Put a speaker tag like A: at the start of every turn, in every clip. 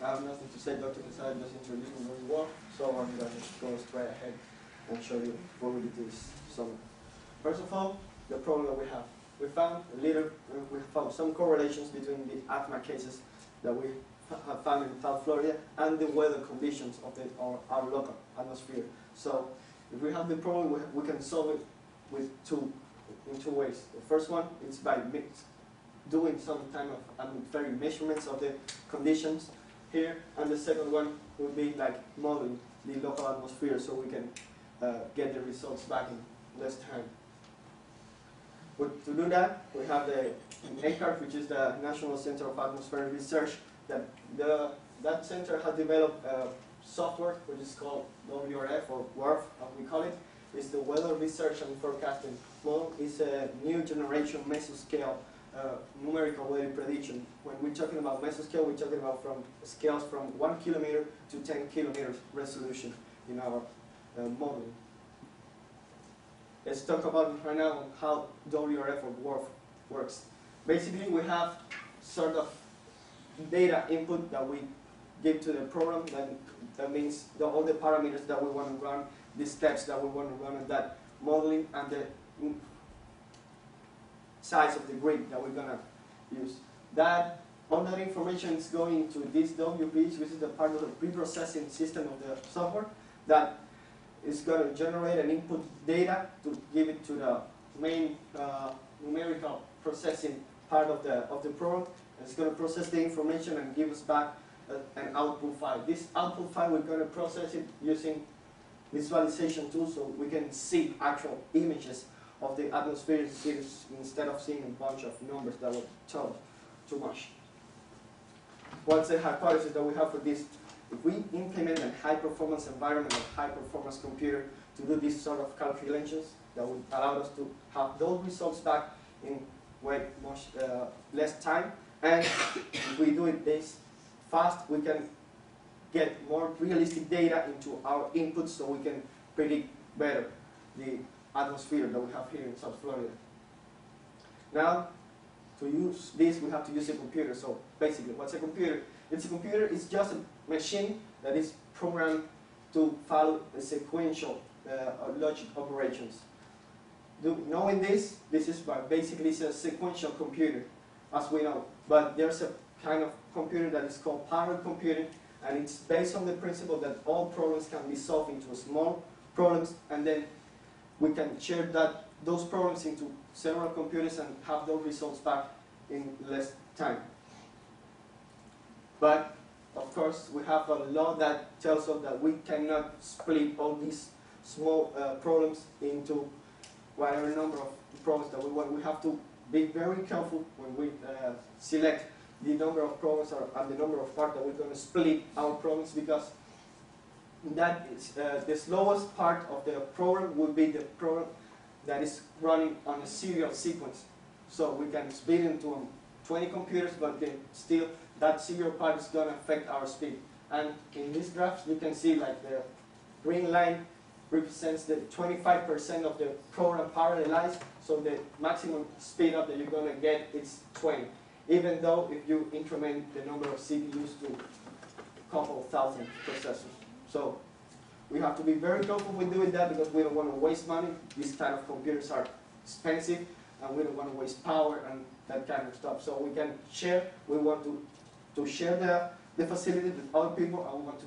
A: I have nothing to say. Dr. Quesada just introduced me very well, so I'm going to go straight ahead and show you what we did this summer. First of all, the problem that we have. We found some correlations between the asthma cases that we have found in South Florida and the weather conditions of our local atmosphere. So if we have the problem, we can solve it with in two ways. The first one is by doing some kind of atmospheric measurements of the conditions here, and the second one would be like modeling the local atmosphere so we can get the results back in less time. But to do that, we have the NCAR, which is the National Center of Atmospheric Research. That center has developed software which is called WRF or WRF, as we call it. It's the Weather Research and Forecasting Model. It's a new generation mesoscale numerical weather prediction. When we're talking about mesoscale, we're talking about from scales from 1 kilometer to 10 kilometers resolution in our modeling. Let's talk about right now how WRF or WRF works. Basically, we have sort of data input that we give to the program. That means all the parameters that we want to run, the steps that we want to run in that modeling, and the size of the grid that we're going to use. All that information is going to this WPH, which is the part of the pre-processing system of the software that is going to generate an input data to give it to the main numerical processing part of the program. It's going to process the information and give us back an output file. This output file, we're going to process it using visualization tools so we can see actual images of the atmospheric cities instead of seeing a bunch of numbers that would tell too much. What's the hypothesis that we have for this? If we implement a high-performance environment, a high-performance computer to do this sort of calculations, that would allow us to have those results back in way much less time. And if we do it this fast, we can get more realistic data into our inputs so we can predict better the atmosphere that we have here in South Florida. Now, to use this, we have to use a computer. So basically, what's a computer? It's just a machine that is programmed to follow a sequential logic operations. Knowing this is basically it's a sequential computer, as we know. But there's a kind of computer that is called parallel computing, and it's based on the principle that all problems can be solved into small problems, and then we can share those problems into several computers and have those results back in less time. But of course, we have a law that tells us that we cannot split all these small problems into whatever number of problems that we want. We have to be very careful when we select the number of problems and the number of parts that we're going to split our problems, because that is the slowest part of the program would be the program that is running on a serial sequence. So we can split into 20 computers, but then still that serial part is going to affect our speed. And in this graph, you can see like the green line represents the 25% of the program parallelized, so the maximum speed up that you're going to get is 20. Even though if you increment the number of CPUs to a couple of thousand processors. So we have to be very careful when doing that because we don't want to waste money. These kind of computers are expensive and we don't want to waste power and that kind of stuff. So we can share, we want to share the facility with other people, and we want to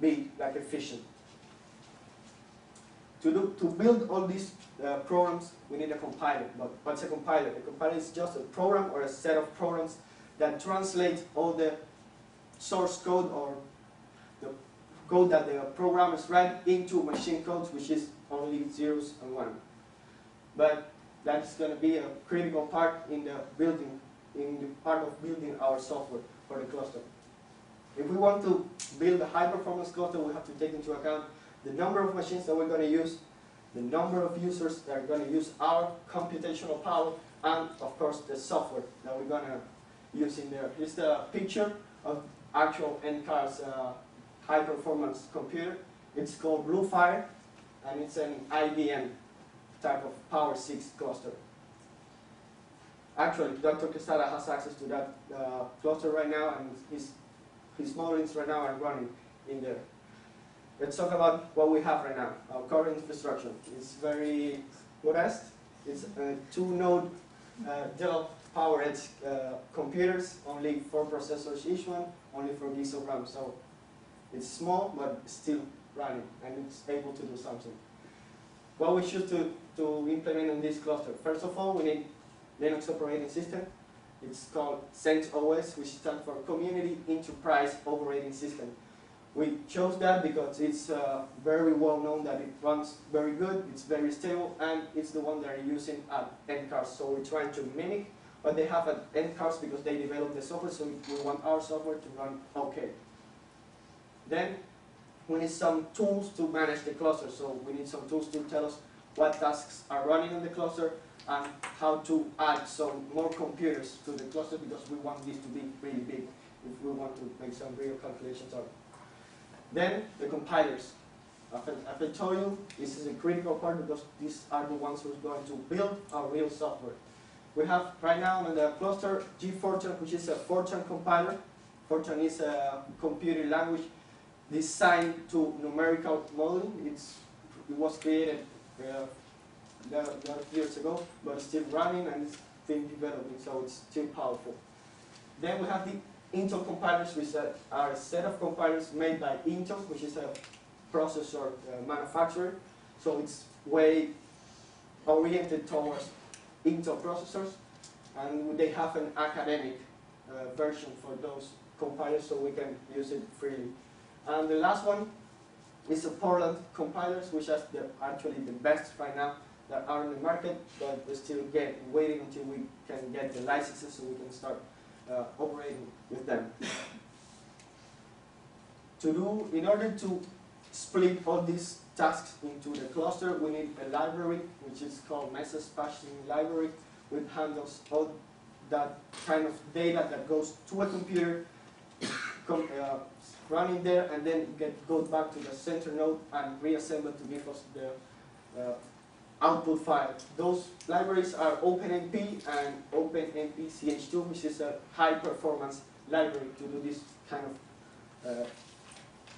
A: be like efficient. To build all these programs, we need a compiler. But what's a compiler? A compiler is just a program or a set of programs that translate all the source code or the code that the programmers write into machine codes, which is only zeros and ones. But that's going to be a critical part in the building, in the part of building our software for the cluster. If we want to build a high-performance cluster, we have to take into account the number of machines that we're going to use, the number of users that are going to use our computational power, and of course the software that we're going to use in there. Here's the picture of actual NCAR's high-performance computer. It's called Bluefire, and it's an IBM type of Power 6 cluster. Actually, Dr. Quesada has access to that cluster right now, and he's his modelings right now are running in there. Let's talk about what we have right now. Our current infrastructure is very modest. It's 2-node Dell PowerEdge computers, only 4 processors each one, only 4 gigs of RAM. So it's small, but still running, and it's able to do something. What we choose to implement in this cluster? First of all, we need Linux operating system. It's called CentOS, which stands for Community Enterprise Operating System. We chose that because it's very well known that it runs very good, it's very stable, and it's the one that are using at NCARS. So we're trying to mimic what they have at NCARS because they developed the software, so we want our software to run okay. Then we need some tools to manage the cluster. So we need some tools to tell us what tasks are running on the cluster and how to add some more computers to the cluster because we want this to be really big if we want to make some real calculations on it. Then the compilers. As I told you, this is a critical part because these are the ones who are going to build our real software. We have right now in the cluster G-Fortran, which is a Fortran compiler. Fortran is a computer language designed to numerical modeling. It was created a lot of years ago, but it's still running and it's been developing, so it's still powerful. Then we have the Intel compilers, which are a set of compilers made by Intel, which is a processor manufacturer. So it's way oriented towards Intel processors, and they have an academic version for those compilers, so we can use it freely. And the last one is the Portland compilers, which are actually the best right now that are in the market, but we're still waiting until we can get the licenses so we can start operating with them. In order to split all these tasks into the cluster, we need a library, which is called Message Passing Library, which handles all that kind of data that goes to a computer, running there, and then goes back to the center node and reassembled to give us the output file. Those libraries are OpenMP and OpenMP-CH2, which is a high-performance library to do this kind of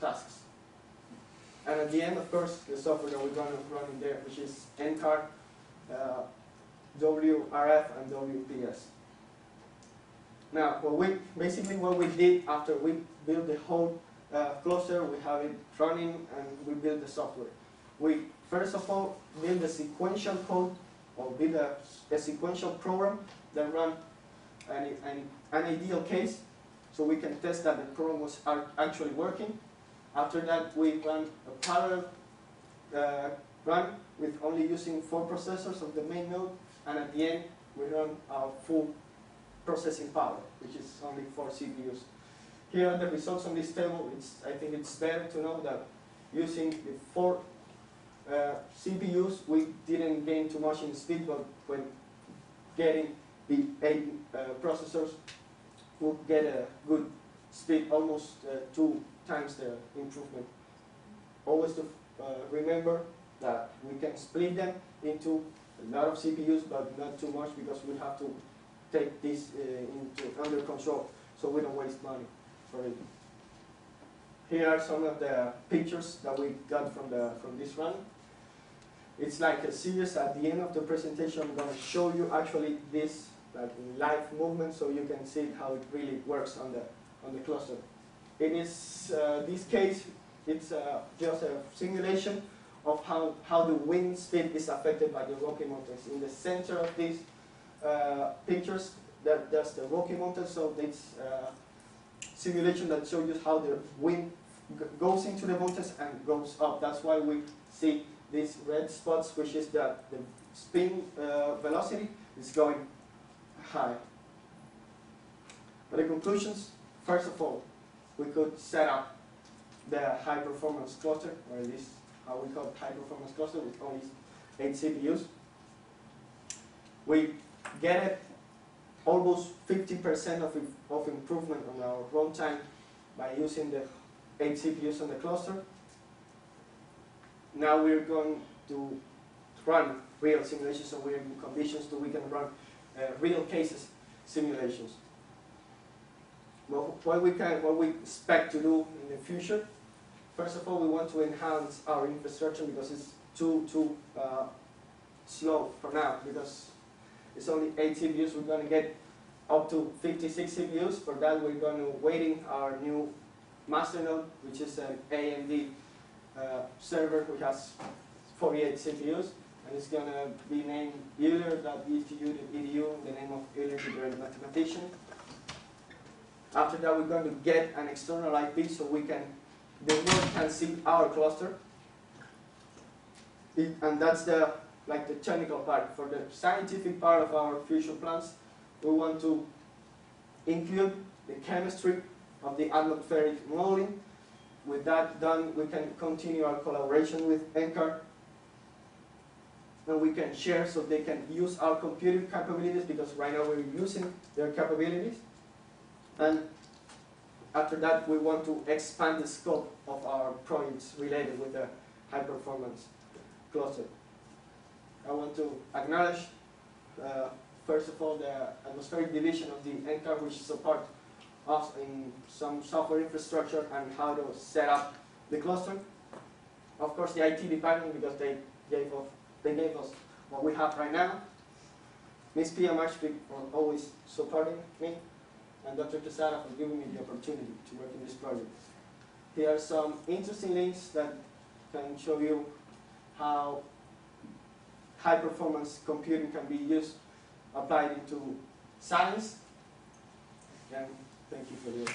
A: tasks. And at the end, of course, the software that we're going to run in there, which is NCAR, WRF, and WPS. Now, basically what we did after we built the whole cluster, we have it running, and we built the software. We first of all build a sequential code, or build a sequential program that run an ideal case, so we can test that the program was actually working. After that, we run a parallel run with only using 4 processors of the main node, and at the end, we run our full processing power, which is only 4 CPUs. Here are the results on this table. I think it's better to know that using the 4 CPUs, we didn't gain too much in speed, but when getting the 8 processors, we'll get a good speed, almost 2 times the improvement. Always to remember that we can split them into a lot of CPUs, but not too much because we have to take this under control so we don't waste money for it. Here are some of the pictures that we got from this run. It's like a series. At the end of the presentation, I'm going to show you actually this like in live movement, so you can see how it really works on the cluster. In this case, it's just a simulation of how the wind speed is affected by the Rocky Mountains. In the center of these pictures, there's the Rocky Mountains, so it's simulation that shows you how the wind goes into the mountains and goes up. That's why we see these red spots, which is the spin velocity is going high. But the conclusions, first of all, we could set up the high performance cluster, or at least how we call it high performance cluster with only 8 CPUs. We get it almost 50% of improvement on our runtime by using the 8 CPUs on the cluster. Now we're going to run real simulations, so we're in conditions so we can run real cases simulations. what we expect to do in the future. First of all, we want to enhance our infrastructure because it's too slow for now, because it's only 8 CPUs. We're going to get up to 56 CPUs. For that, we're going to waiting our new master node, which is an AMD server which has 48 CPUs, and it's going to be named Euler.edu, the name of Euler, the great mathematician. After that, we're going to get an external IP so the world can see our cluster. And that's the technical part. For the scientific part of our future plans, we want to include the chemistry of the atmospheric modeling. With that done, we can continue our collaboration with NCAR, and we can share so they can use our computing capabilities, because right now we're using their capabilities. And after that, we want to expand the scope of our projects related with the high performance cluster. I want to acknowledge, first of all, the atmospheric division of the NCAR, which supports us in some software infrastructure and how to set up the cluster. Of course, the IT department, because they gave us what we have right now. Ms. Pia Marshby for always supporting me, and Dr. Quesada for giving me the opportunity to work in this project. Here are some interesting links that can show you how high-performance computing can be used, applied into science. And thank you for your.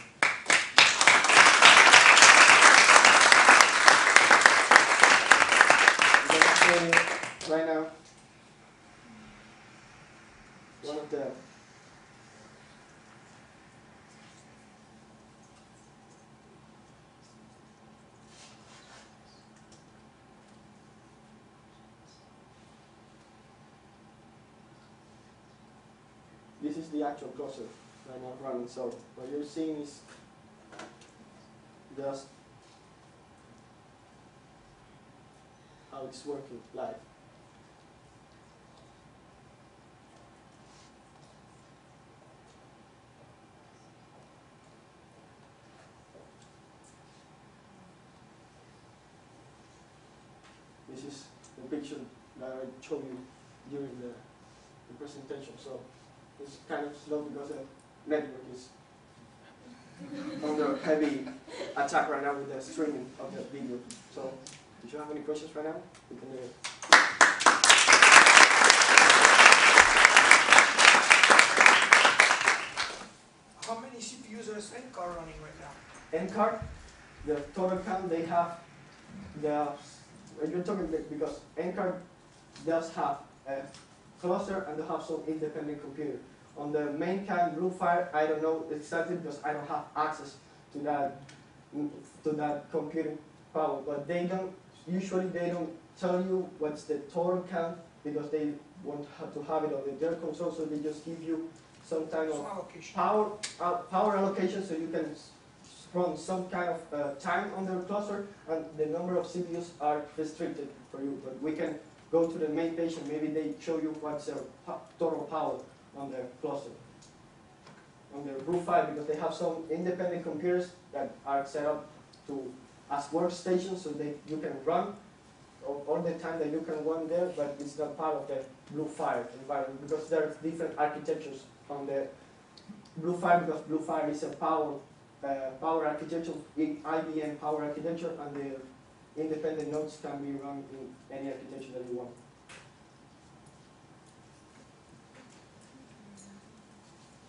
A: I'm going to show you right now one of the This is the actual cluster right now running. So what you're seeing is just how it's working live. This is the picture that I showed you during the presentation. So it's kind of slow because the network is under heavy attack right now with the streaming of the video. So if you have any questions right now, we can do it.
B: How many CPUs is NCAR running right now?
A: NCAR, the total count they have, you're talking because NCAR does have a cluster and they have some independent computer. On the main CAN Bluefire, I don't know exactly because I don't have access to that computing power. But usually they don't tell you what's the total count because they want to have it on their console, so they just give you some kind of power allocation so you can run some kind of time on their cluster, and the number of CPUs are restricted for you. But we can go to the main page and maybe they show you what's their total power on their cluster. On their Bluefire, because they have some independent computers that are set up as workstations so you can run all the time that you can run there, but it's not part of the Bluefire environment because there are different architectures on the Bluefire, because Bluefire is a power architecture, IBM power architecture, and the independent nodes can be run in any architecture that you want.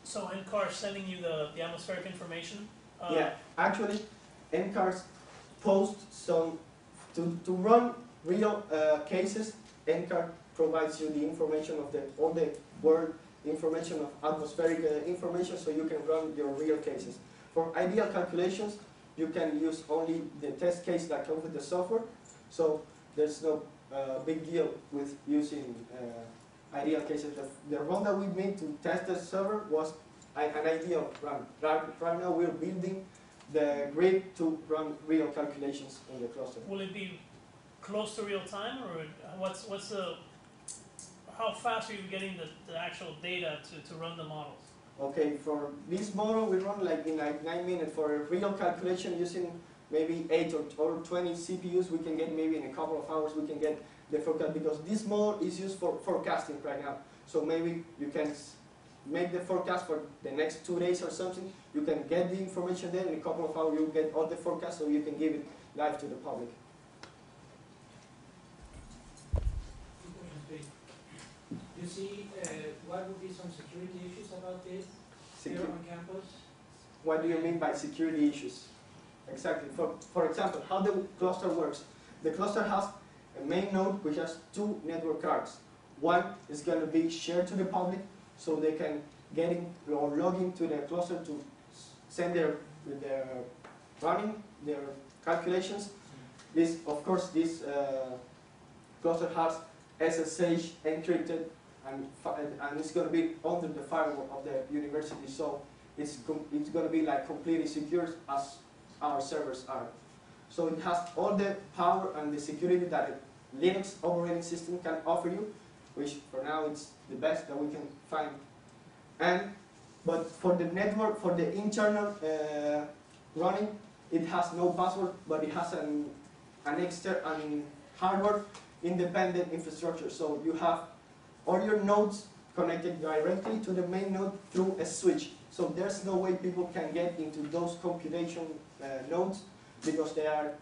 C: So NCAR is sending you the atmospheric information?
A: Yeah, actually, NCAR posts some, to run real cases, NCAR provides you the information of all the world information of atmospheric information so you can run your real cases. For ideal calculations, you can use only the test case that comes with the software, so there's no big deal with using ideal cases. The run that we made to test the server was an ideal run. Right now we're building the grid to run real calculations on the cluster.
C: Will it be close to real time, or how fast are you getting the actual data to run the models?
A: Okay, for this model, we run like in like 9 minutes. For a real calculation using maybe 8 or 20 CPUs, we can get maybe in a couple of hours, we can get the forecast, because this model is used for forecasting right now. So maybe you can make the forecast for the next 2 days or something. You can get the information there in a couple of hours. You get all the forecast, so you can give it live to the public.
D: You see, what would be some security issues about this here on campus?
A: What do you mean by security issues? Exactly. For example, how the cluster works. The cluster has a main node which has 2 network cards. One is going to be shared to the public, so they can get in or log into the cluster to send their running, their calculations. This, of course, this cluster has SSH encrypted, and it's going to be under the firewall of the university, so it's going to be like completely secure as our servers are. So it has all the power and the security that a Linux operating system can offer you, which for now it's the best that we can find. But for the network, for the internal running, it has no password, but it has an hardware independent infrastructure. So you have all your nodes connected directly to the main node through a switch. So there's no way people can get into those computation nodes, because they are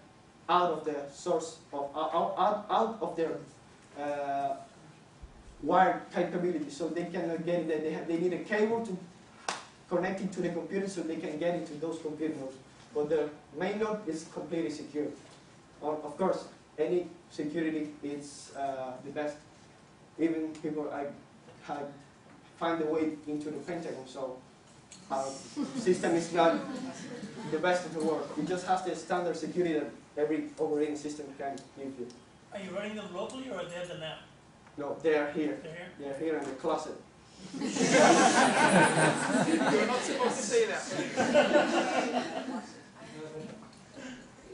A: out of the source of out of their wired capability. So they cannot get it. They need a cable to connect it to the computer, so they can get into those computer nodes. But the main node is completely secure. Of course, any security is the best. Even people find a way into the Pentagon, so our system is not the best in the world. It just has the standard security that every operating system can give you.
C: Are you running them locally, or they have them now?
A: No, they are here.
C: They're here?
A: They are here in the closet.
B: You're not supposed to say that.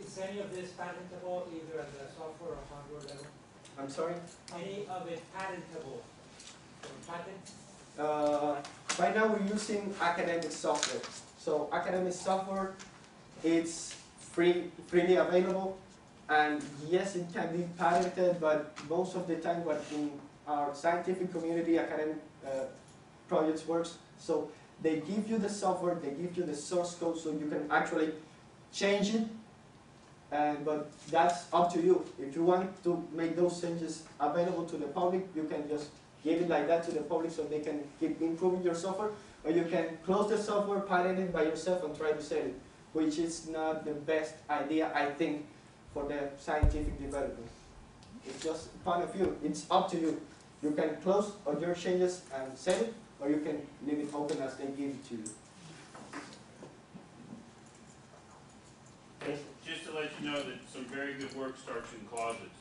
D: Is any of this patentable, either at the software or hardware level?
A: I'm sorry?
D: Any of it patentable? Patent?
A: Right now we're using academic software. So academic software, it's freely available, and yes, it can be patented, but most of the time what in our scientific community academic projects works, so they give you the software, they give you the source code, so you can actually change it, but that's up to you. If you want to make those changes available to the public, you can just give it like that to the public, so they can keep improving your software, or you can close the software, patent it by yourself, and try to sell it, which is not the best idea, I think, for the scientific development. It's just a point of view. It's up to you. You can close all your changes and sell it, or you can leave it open as they give it to you.
E: Just to let you know that some very good work starts in closets.